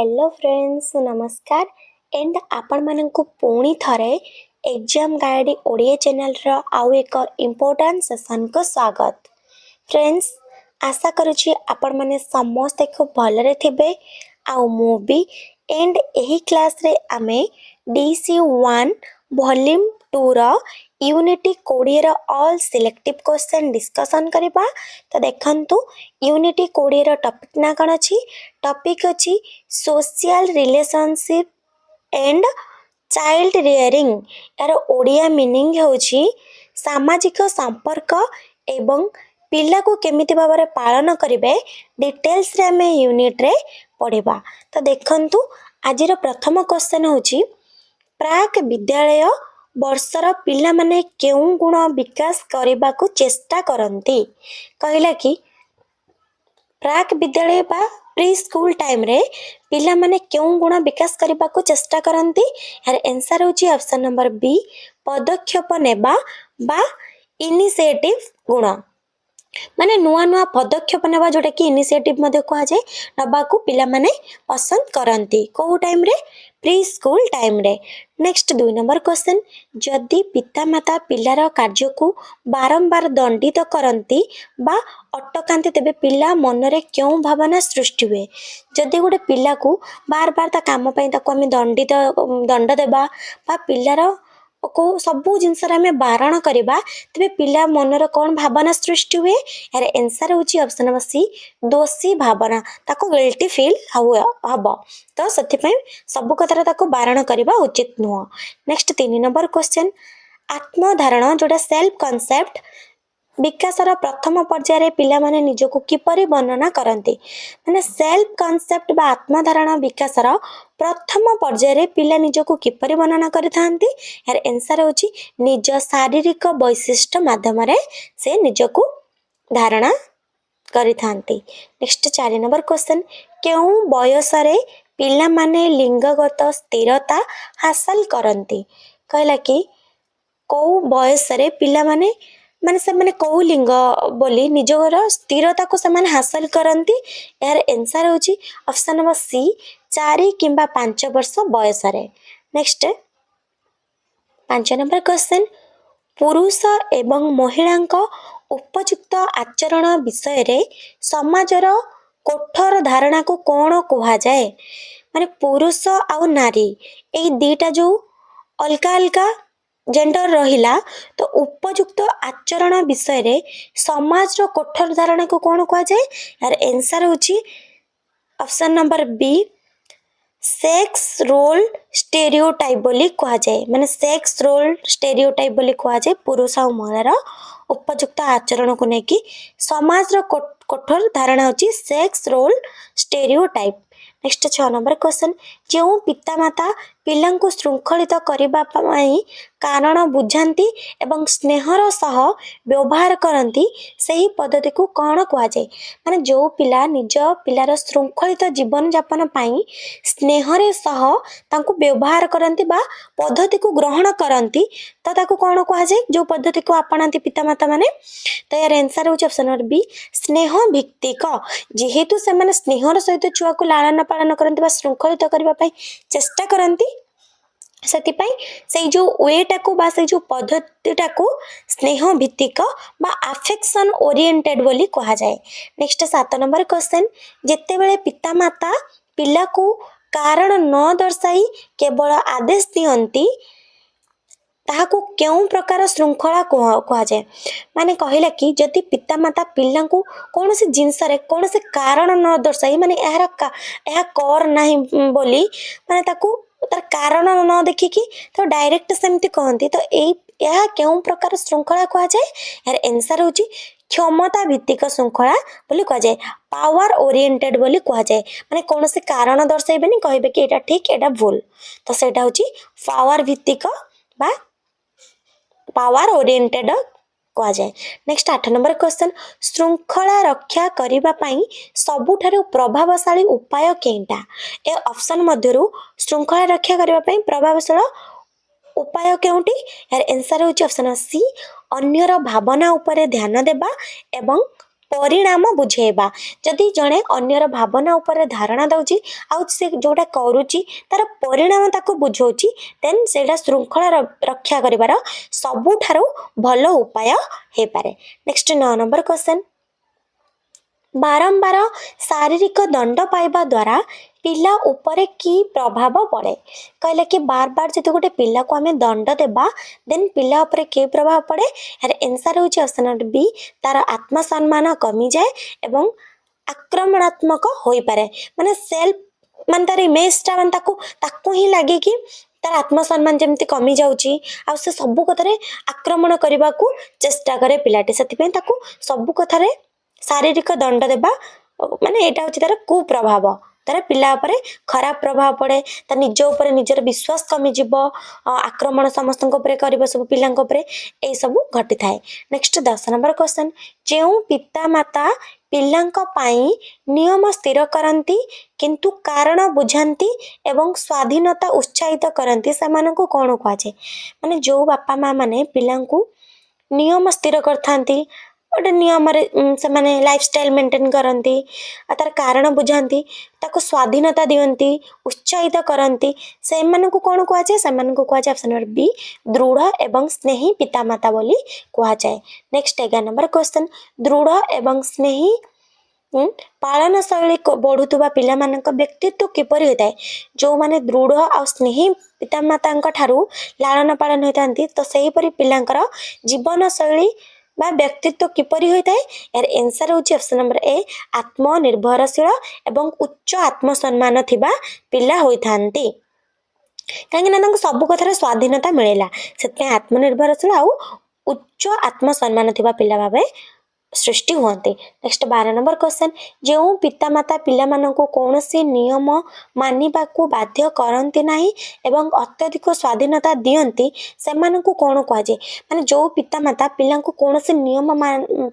Hello friends नमस्कार and आपण मानकु पुणी थरे एग्जाम गाइड ओडिया चैनल रो आउ एक इम्पोर्टेंट सेशन को स्वागत। फ्रेंड्स आशा करुछि आपण माने समस्त खूब भलरे थिबे आउ मु भी एंड एही क्लास रे आमे DC1 वॉल्यूम 2 रो यूनिटी 20 रो ऑल सिलेक्टिव क्वेश्चन डिस्कशन करबा। तो देखंतु यूनिटी 20 रो टॉपिक ना कोन अछि। टॉपिक अछि social relationship and child rearing. यार ओडिया मीनिंग होछि सामाजिक संपर्क एवं पिला को केमिति भाबरे पालन करिवे डिटेल्स रे हमें यूनिट रे पढिबा। तो देखंतु आजिर प्रथम क्वेश्चन होछि प्राक विद्यालय वर्षर पिला माने केउ गुण विकास करबा को चेष्टा करंती। कहला कि प्राक विद्यालय बा प्री स्कूल टाइम रे पिला माने केउ गुण विकास करबा को चेष्टा करंती। यार आंसर होछि ऑप्शन नंबर बी पदक्षेप नेबा बा इनिशिएटिव गुण माने नुआ नुआ पदक्षेप नेबा जोटा कि इनिशिएटिव मध्ये कहा जाय नबा को पिला माने पसंद करंती को टाइम रे प्री स्कूल टाइम रे। नेक्स्ट 2 नंबर क्वेश्चन जदि पिता माता पिलार कार्य को बारंबार दंडित करंती बा अटकांती तेबे पिला मन रे क्यों भावना सृष्टि हुए। जदि गोटे पिला को बार बार ता काम पई ताको हम दंड देबा बा पिलार को सबु जिनस आम बारण करबा तेबे पिला मनर कौन भावना सृष्टि हुए। यार आंसर होछि ऑप्शन नंबर सी दोषी भावना ताको गिल्टी फील हबो। तो सथि पई सबु कथरा ताको बारण करबा उचित नुह। नेक्स्ट 3 नंबर क्वेश्चन आत्मधारणा जोटा सेल्फ कांसेप्ट विकासर प्रथम पर्यायर पिला माने निजको किपरि वर्णना करंती। माने सेल्फ कांसेप्ट बा आत्मधारणा विकासर प्रथम पर्यायर पिला निजको किपरि वर्णना करिथांती। यार आंसर होछि निज शारीरिक वैशिष्ट्य माध्यम रे से निजको धारणा करिथांती। नेक्स्ट 4 नंबर क्वेश्चन केउ बयस रे पिला माने लिंगगत स्थिरता हासिल करंती। कहला कि को बयस रे पिला माने से माने को लिंग बोली निजर स्थिरता को समान हासिल करंती। यार आंसर होछि ऑप्शन नंबर सी 4 किंबा 5 वर्ष बयस रे। नेक्स्ट 5 नंबर क्वेश्चन पुरुष एवं महिला उपयुक्त आचरण विषय रे समाजर कठोर धारणा को कौन कहा जाए। माने पुरुष और नारी ए दीटा जो अलगा अलगा जेंडर रहिला तो उपयुक्त आचरण विषय रे समाज रो कठोर धारणा को कौन कहा जाए। यार आंसर होछि option number B sex role stereotype बोली कहा जाए। माने सेक्स रोल स्टेरियोटाइप बोली कहा जाए पुरुष और महिला उपयुक्त आचरण को लेकिन समाज रो कठोर धारणा होछि sex role stereotype. Next 6 number question जो पिता माता पिला को श्रृंखलित करबा पई कारण बुझांती एवं स्नेहर सह व्यवहार करंती सही पद्धति को कौन कहा जाए। माने जो पिला निज पिलार श्रृंखलित जीवन यापन पई स्नेहरे सह तांको व्यवहार करंती बा पद्धति को ग्रहण करंती तो ताको कौन कहा जाए जो पद्धति को अपनाती पिता माता माने। तो यार आंसर होछि ऑप्शन नंबर बी स्नेह भित्तिक जेहेतु से माने स्नेहर सहित छुआ को लालन पालन करंती बा श्रृंखलित करबा पई चेष्टा करंती सेति पई से जो वेटा को बा से जो पद्धतिटा को स्नेह भित्तिक बा अफेक्शन ओरिएंटेड बोली कहा जाए। नेक्स्ट 7 नंबर क्वेश्चन जेते बेले पिता माता पिला को कारण न दर्शाई केवल आदेश दियंती ताहाको केउ प्रकार श्रृंखला कहा जाए। माने कहला कि जदि पिता माता पिला को कौन से जिनस रे कौन से कारण न दर्शाई माने एहरा कर नाही बोली माने ताको तार कारण न देखि कि तो डायरेक्ट सेमती कहंती तो यह केउ प्रकार श्रृंखला कहा जाए। यार आंसर होछि क्षमता भित्तिक श्रृंखला बोली कहा जाए पावर ओरिएंटेड बोली कहा जाए। माने कौन से कारण दर्शाइबेनी कहबे कि एटा ठीक एटा भूल तो सेटा होछि पावर भित्तिक बा पावर ओरिएंटेड कहा जाए। नेक्स्ट 8 नंबर क्वेश्चन श्रृंखला रक्षा करिबा पई सबुठारु प्रभावशाली उपाय केंटा। ए ऑप्शन मध्यरु श्रृंखला रक्षा करिबा पई प्रभावशाली उपाय केउटी। यार आंसर होछि ऑप्शन सी अन्यर भावना उपरे ध्यान देबा एवं परिणाम बुझेबा जदि जड़े अन्यर भावना उपर धारणा दउची आउ से जोटा करूची तार परिणाम ताको बुझौची देन सेटा श्रृंखला रक्षा करिवार सबुठारु भल उपाय हे पारे। नेक्स्ट 9 नंबर क्वेश्चन बारंबार शारीरिक दंड पाइबा द्वारा पिला उपरे की प्रभाव पड़े कहले कि बार बार जब गोटे पिला को आमे दंड देबा देन पिला उपरे के प्रभाव पड़े यार आंसर होची ऑप्शन नंबर बी तार आत्मसम्मान कमी जाए एवं आक्रमणात्मक होई पारे माने सेल्फ मान तार इमेज ता मान ताको ही लागे कि तार आत्मसम्मान जमती कमी जाउची आ से सब कथारे आक्रमण करबा को चेष्टा करे पिलाटी सेति ताको सब कथारे शारीरिक दंड देबा माने एटा होची तार कुप्रभाव तार पिला उपरे खराब प्रभाव पड़े तार निज उपरे निजर विश्वास कमी जीव आक्रमण समस्त कर सब पिला ए सब घटी थाए। नेक्स्ट 10 नंबर क्वेश्चन जो पिता माता पिलांक पाई नियम स्थिर करती किंतु कारण बुझाती एवं स्वाधीनता उत्साहित करती से कौन कहुए माने जो बापा माँ माने पिलांकु नियम स्थिर करथांती गोटे नियम से माने लाइफस्टाइल मेंटेन करती तार कारण बुझाती ताको स्वाधीनता दियंती उत्साहित करती से कौन कहुए से कहुए ऑप्शन नंबर बी दृढ़ एवं स्नेही पितामाता बोली कहुए। नेक्स्ट 11 नंबर क्वेश्चन दृढ़ एवं स्नेही पालन शैली बढ़ुवा पिला व्यक्तित्व किपरि होता है जो माने दृढ़ आ स्नेही पितामाता ठारू लालन पालन होता तो सही परी पिलांकर जीवन शैली बा व्यक्तित्व किपरि होता है यार आंसर होची ऑप्शन नंबर ए आत्मनिर्भरशील एवं उच्च आत्मसम्मान थिबा पिला होइथांती कहीं सब कथार स्वाधीनता मिलेला से आत्मनिर्भरशील आ उच्च आत्मसम्मान थिबा पिला भाबे सृष्टि हुअन्ते। नेक्स्ट 12 नंबर क्वेश्चन जो पितामाता पिला मानकु कौनसी नियम मानिबा को बाध्य करंती नाही एवं अत्यधिक स्वाधीनता दियंती सेमानकु कौन कहुए माने जो पितामाता पिलांकु कौनसी नियम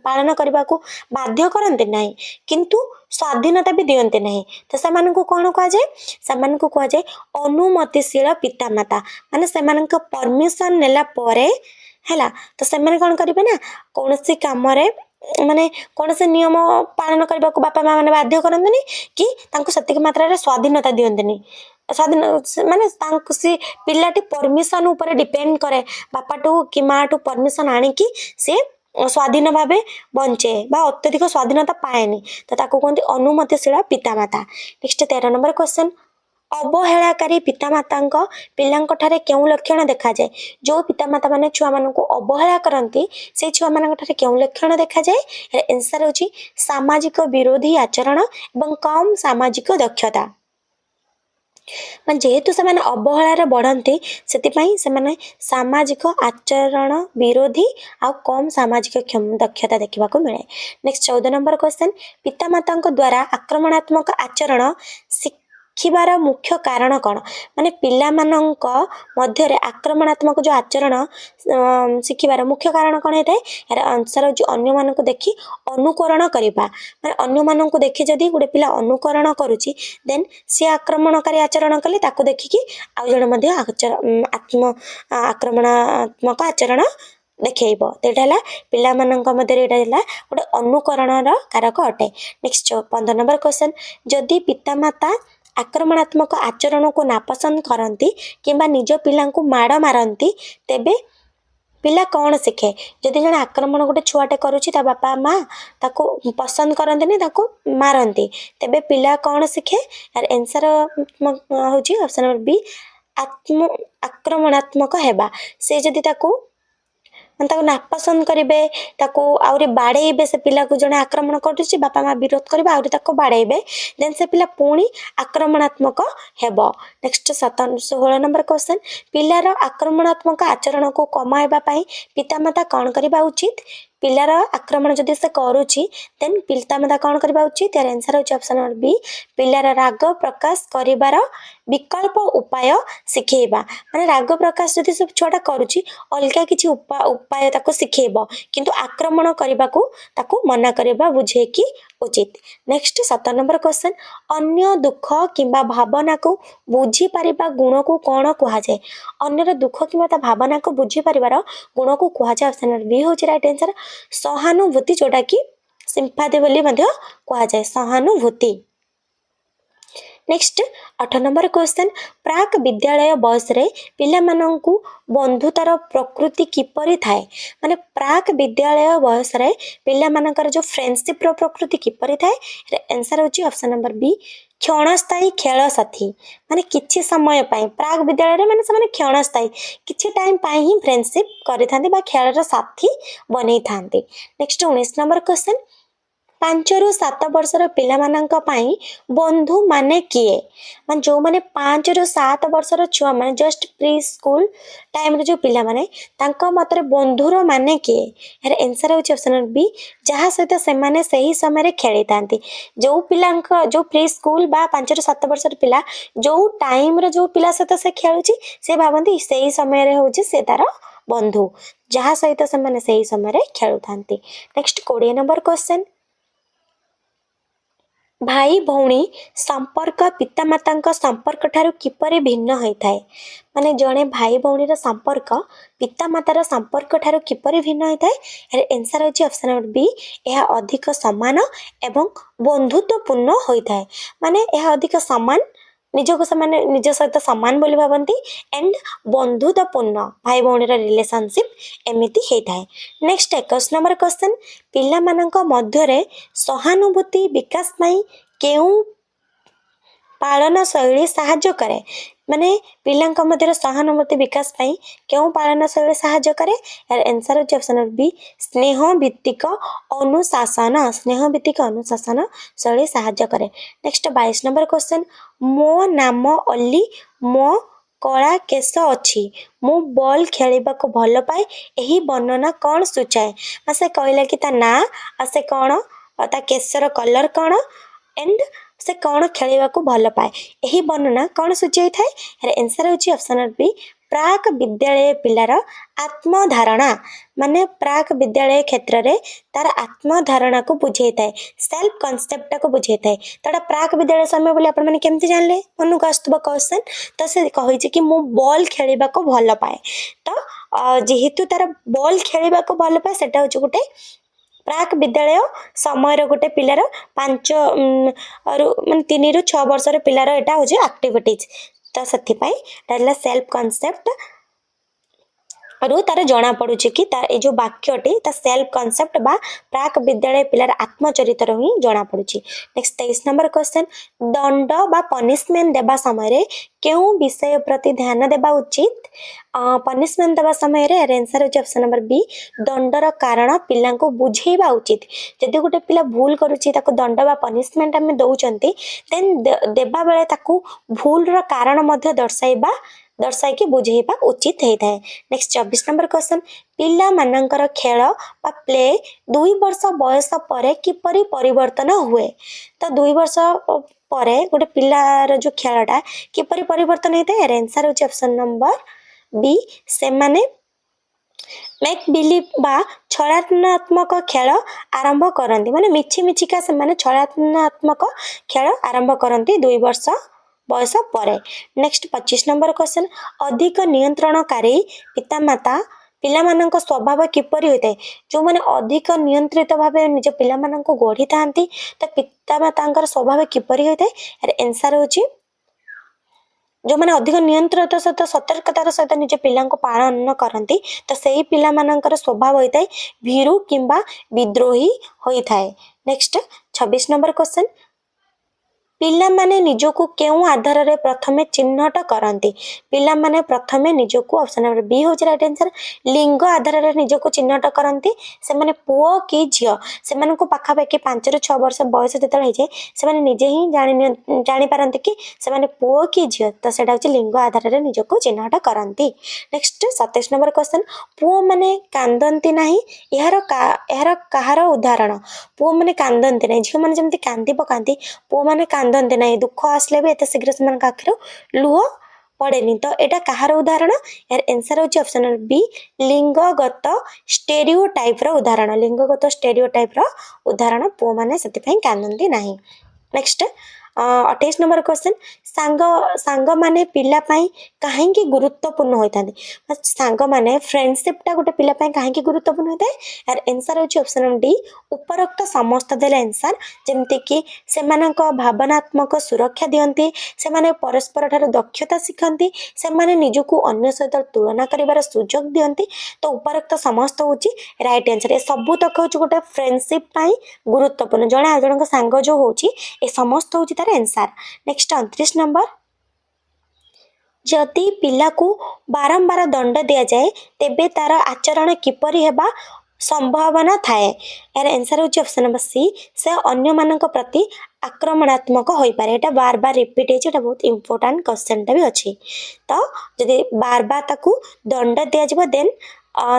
पालन करबा को बाध्य करंती नाही किंतु स्वाधीनता भी दियंती नाही तो सेमानकु कौन कहुए सेमानकु कहुए अनुमतिशील पितामाता माने सेमानक परमिशन नेला परे हैला तो सेमाने कौन करिवे ना कौनसी काम रे माने कौन से नियम पालन करने को बापा माँ मैंने बाध्य करते कि से मात्रा स्वाधीनता दियंती स्वाधीन माने सी पिलाटी परमिशन ऊपर डिपेंड करे बापा टू कि माँ टू परमिशन आनिकी सी स्वाधीन भावे बंचे बा अत्यधिक स्वाधीनता पाएनी तो ताको कहते अनुमतिशील पितामाता। नेक्स्ट 13 नंबर क्वेश्चन अवहेलाकारी पितामाता पिलांक ठारे केउं लक्षण देखा जाए जो पितामाता माने छुआ मानू अवहेला करती से छुआ मान केउं लक्षण देखा जाए आंसर होची सामाजिक विरोधी आचरण एवं कम सामाजिक दक्षता जेहेतु से अवहेलार बढ़ती से सामाजिक आचरण विरोधी आ कम सामाजिक दक्षता देखा मिले। नेक्स्ट 14 नंबर क्वेश्चन पितामाता द्वारा आक्रमणात्मक आचरण शिखिबार मुख्य कारण कौन माने पिला मानक मध्य आक्रमणात्मक जो आचरण शिखिबार मुख्य कारण कौन होता है यार आंसर हो अन्य मानक देखी अनुकरण करबा माने अन्य मानक देखि जदि गोटे पिला अनुकरण करुची देन सी आक्रमणकारी आचरण कले ताको देखिकी आ जण मध्य आत्म आक्रमणात्मक आचरण देखो तो पिला मध्य गोटे अनुकरण कारक अटे। नेक्स्ट 15 नंबर क्वेश्चन जदि पितामाता आक्रमणात्मक आचरण को नापसंद करती किंबा निज पिला को माड़ मारती तेबे पिला कौन शिखे जदि जन आक्रमण गोटे छुआटे करुच्ची ता बापा माँ ताको पसंद करते ताको मारती तेबे पिला कौन शिखे यार आंसर होची ऑप्शन नंबर बी आत्म आक्रमणात्मक हेबा से जदि ताको नापसंद करेंगे आहरी बाड़े से पिला को जड़े आक्रमण कर बापा माँ विरोध करेंगे आहरी बाड़े देन से पिला पुणी आक्रमणात्मक हेब। नेक्स्ट 16 नंबर क्वेश्चन पिलार आक्रमणात्मक आचरण को कमाइबा पितामाता कौन करबा उचित पिलार आक्रमण जदि से करुच्ची देन पितामाता कौन करबा उचित यार आंसर होची ऑप्शन नंबर बी पिलार राग प्रकाश करिबार विकल्प उपाय शिखेबा माने राग प्रकाश जदि सब छुआटा करुच्ची अलगा किछि उपाय ताको शिखेब किंतु आक्रमण करबा को ताको मना करबा बुझेकी उचित। नेक्स्ट 17 नंबर क्वेश्चन अन्य दुख किंबा भावना को बुझी पारिबा गुण को कौन कहा जाए अन्यर दुख किंबा भावना को बुझी पारिबार गुण को कहा जाए ऑप्शन नंबर बी होची राइट आंसर सहानुभूति जोटा कि सिंपाथी बोली मध्य कहा जाए सहानुभूति। नेक्स्ट 8 नंबर क्वेश्चन प्राक विद्यालय बयस रे पिला मानंकु बंधुतार प्रकृति किपरि थाए माने प्राक विद्यालय बयस रे पिला मानकर जो फ्रेंडशिप रो प्रकृति किपरि थाए आंसर होची ऑप्शन नंबर बी क्षणस्थायी खेल साथी माने किछि समय पाई प्राक विद्यालय रे माने से क्षणस्थायी किछि टाइम पाई ही फ्रेंडशिप करि थांती बा खेल रो साथी बनै थांती। नेक्स्ट 19 नंबर क्वेश्चन 5 ରୁ 7 ବର୍ଷର ପିଲାମାନଙ୍କ ପାଇଁ ବନ୍ଧୁ ମାନେ କିଏ ମାନେ ଯୋଉମାନେ 5 ରୁ 7 ବର୍ଷର ଛୁଆ ମାନେ ଜଷ୍ଟ ପ୍ରି ସ୍କୁଲ ଟାଇମରେ ଯୋଉ ପିଲାମାନେ ତାଙ୍କ ମତରେ ବନ୍ଧୁର ମାନେ କିଏ ଏହାର ଆନ୍ସର ହେଉଛି ଅପସନ ବି ଯାହା ସହିତ ସେମାନେ ସେହି ସମୟରେ ଖେଳିଥାନ୍ତି। ଯୋଉ ପିଲାଙ୍କ ଯୋଉ ପ୍ରି ସ୍କୁଲ ବା 5 ରୁ 7 ବର୍ଷର ପିଲା ଯୋଉ ଟାଇମରେ ଯୋଉ ପିଲା ସହିତ ସେ ଖେଳୁଛି ସେ ଭାବନ୍ତି ସେହି ସମୟରେ ହେଉଛି ସେ ତାର ବନ୍ଧୁ ଯାହା ସହିତ ସେମାନେ ସେହି ସମୟରେ ଖେଳୁଥାନ୍ତି। ନେକ୍ସଟ 20 ନମ୍ବର କ୍ୱେଶ୍ଚନ भाई भौणी संपर्क पितामाता संपर्क ठारू किपरि भिन्न होता है माने जड़े भाई भौणी संपर्क पितामातार संपर्क ठारू किपरि भिन्न होता है आंसर होची ऑप्शन नंबर बी यह अधिक समान एवं बंधुत्वपूर्ण होता है माने यह अधिक समान निजको से निज सहित सामान बोली भावती एंड बंधुत्वपूर्ण भाई भौणी रिलेशनशिप एमती होता है। नेक्स्ट 21 नंबर क्वेश्चन पिला मानक मध्य सहानुभूति विकास पाई केउ पालन शैली साहाय्य करे माने पिलांक मध्य सहानुभूति विकास पाई केउ पालन शैली साहाय्य करे यार आंसर होची ऑप्शन नंबर बी स्नेह भित्तिक अनुशासन शैली साहाय्य करे। नेक्स्ट 22 नंबर क्वेश्चन मो नाम अली मो कला केश अच्छी मु बॉल खेलिबा को भल पाए एही वर्णना कौन सूचाए से कहला कि ता ना से कौन ता केशर कलर कौन एंड से कौन खेलिबा को भल पाए एही वर्णना कौन सूचाई थाए आंसर होची ऑप्शन बी प्राक विद्यालय पिलार आत्मधारणा माने प्राक विद्यालय क्षेत्र रे तार आत्मधारणा को बुझे थाए सेल्फ कॉन्सेप्ट को बुझे थाए तोड़ा प्राक विद्यालय समय बोले आपण माने केमती जानले मनु को आस्तबो क्वेश्चन तो से कहि छी कि मु बॉल खेलिबा को भल पाए तो जेहेतु तार बॉल खेलिबा को भल पाए सेटा होची गुटे प्राक विद्यालय समय गोटे पिलार 5 माने 3 ରୁ 6 वर्षर पिलार एटा होची एक्टिविटीज तो से सेल्फ कॉन्सेप्ट रु तार जना पड़ुछि कि तार ए जो वाक्यटी ता सेल्फ कॉन्सेप्ट बा प्राक विद्यालय पिलार आत्मचरित्र ही जना पड़ुछि। नेक्स्ट 23 नंबर क्वेश्चन दंड बा पनिशमेंट देबा समय रे केउ विषय प्रति ध्यान देबा उचित पनिशमेंट देबा समय रे आंसर होछि ऑप्शन नंबर बी दंडर कारण पिला को बुझेबा उचित जदि गोटे पिला भूल करूछि ताको दंड बा पनिशमेंट हम दउचंती देन देबा बेले ताको भूल रो कारण मध्य दर्शाई कि बुझेबा उचित होता है। नेक्स्ट 24 नंबर क्वेश्चन पिला मानकर खेल बा प्ले 2 वर्ष बयस पर किपरि परिवर्तन हुए तो 2 वर्ष पर गोटे पिलार जो खेलटा किपरि परिवर्तन होता है आंसर होची ऑप्शन नंबर बी से माने मेक बिलीव बा छलात्मक खेल आरंभ करती माने मिछि मिछिका से माने छलात्मक खेल आरंभ करती 2 वर्ष बयस पर। नेक्स्ट 25 नंबर क्वेश्चन अधिक नियंत्रणकारी पितामाता पिला मानक स्वभाव किपरि होता है जो माने अधिक नियंत्रित भाव निज पिला मानक गढ़ी थांती तो पितामाता स्वभाव किपरि होता है आंसर होची जो माने अधिक नियंत्रित सहित सतर्कतार सहित निज पिला पालन करती तो सही पिला मानकर स्वभाव होता है भीरु किंबा विद्रोही होता है। नेक्स्ट 26 नंबर क्वेश्चन पिला माने निजको केउ आधार रे प्रथमे चिन्हट करती पिला माने प्रथमे निजको ऑप्शन नंबर बी हो राइट आंसर लिंग आधार रे निजको चिन्हट करती से माने पुओ कि झियो से माने को पाखा पाखी 5 ରୁ 6 वर्ष बयस जेतल हे जे से माने निजे ही जानि पारंती कि से माने पुओ कि झियो तो सेटा होची लिंग आधार रे निजको चिन्हट करती। नेक्स्ट 27 नंबर क्वेश्चन पुओ माने कांदंती नाही एहार कहार उदाहरण पुओ माने कांदंती नाही झियो माने जेमति कांदी पकांती पुओ माने कांदंती नाही दुख आसले भी एते शीघ्र से मन आखिर लुह पड़ेनी तो एटा कहार उदाहरण यार आंसर होची ऑप्शन नंबर बी लिंगगत स्टेरियोटाइप रो उदाहरण लिंगगत स्टेरियोटाइप रो उदाहरण पुओ माने सेति पई कांदंती नाही। नेक्स्ट 28 नंबर क्वेश्चन सांग सांग माने पिला पाई काहेकि गुरुत्वपूर्ण होता सांग माने फ्रेंडशिप टा गोटे पिला पाई काहेकि गुरुत्वपूर्ण होता है यार आंसर होची ऑप्शन डी उपरोक्त समस्त देले आंसर जेमति कि सेमानक भावनात्मक सुरक्षा दियंती सेमाने परस्पर ठार दक्षता शिखंती सेमाने निजको अन्य सहित तुलना करिवार सुजोग दियंती तो उपरोक्त समस्त होची राइट आंसर ए सबु तक होची गोटे फ्रेंडशिप पाई गुरुत्वपूर्ण जणे आ जनक सांग जो होची ए समस्त होची तार आंसर नेक्स्ट 29 नंबर जदि पिला को बारंबार दंड दिया जाए तेबे तार आचरण किपरि हेबा संभावना थाए यार आंसर होची ऑप्शन नंबर सी से अन्य मानक प्रति आक्रमणात्मक होई पारे एटा बार बार रिपीट हेची एटा बहुत इंपोर्टेंट क्वेश्चन टा भी अछि तो जदि बार बार ताकू दंड दिया जबो देन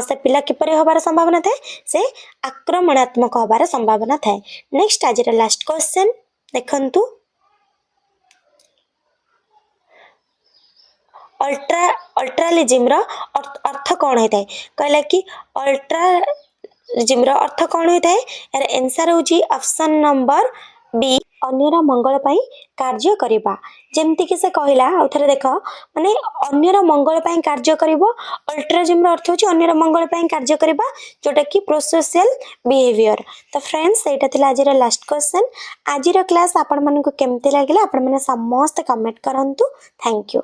से पिला किपरि होबार संभावना थाए से आक्रमणात्मक होबार संभावना थाए नेक्स्ट आज लास्ट क्वेश्चन देखंतु अल्ट्रालिजिम रो अर्थ कौन होता है कहला कि अल्ट्रालिजिम रो अर्थ कौन होता है यार आंसर होची ऑप्शन नंबर बी अन्यर मंगल पाई कार्य करिबा जेमति कि से कहला आउथरे देखो माने अन्यर मंगल पाई कार्य करिवो अल्ट्रालिजिम रो अर्थ होची अन्यर मंगल पाई कार्य करिबा जोटा कि प्रोसोशियल बिहेवियर तो फ्रेंड्स एटा थिला आजिर लास्ट क्वेश्चन आजिर क्लास आपण मानको केमति लागिला आपण माने समस्त कमेंट करंतु थैंक यू।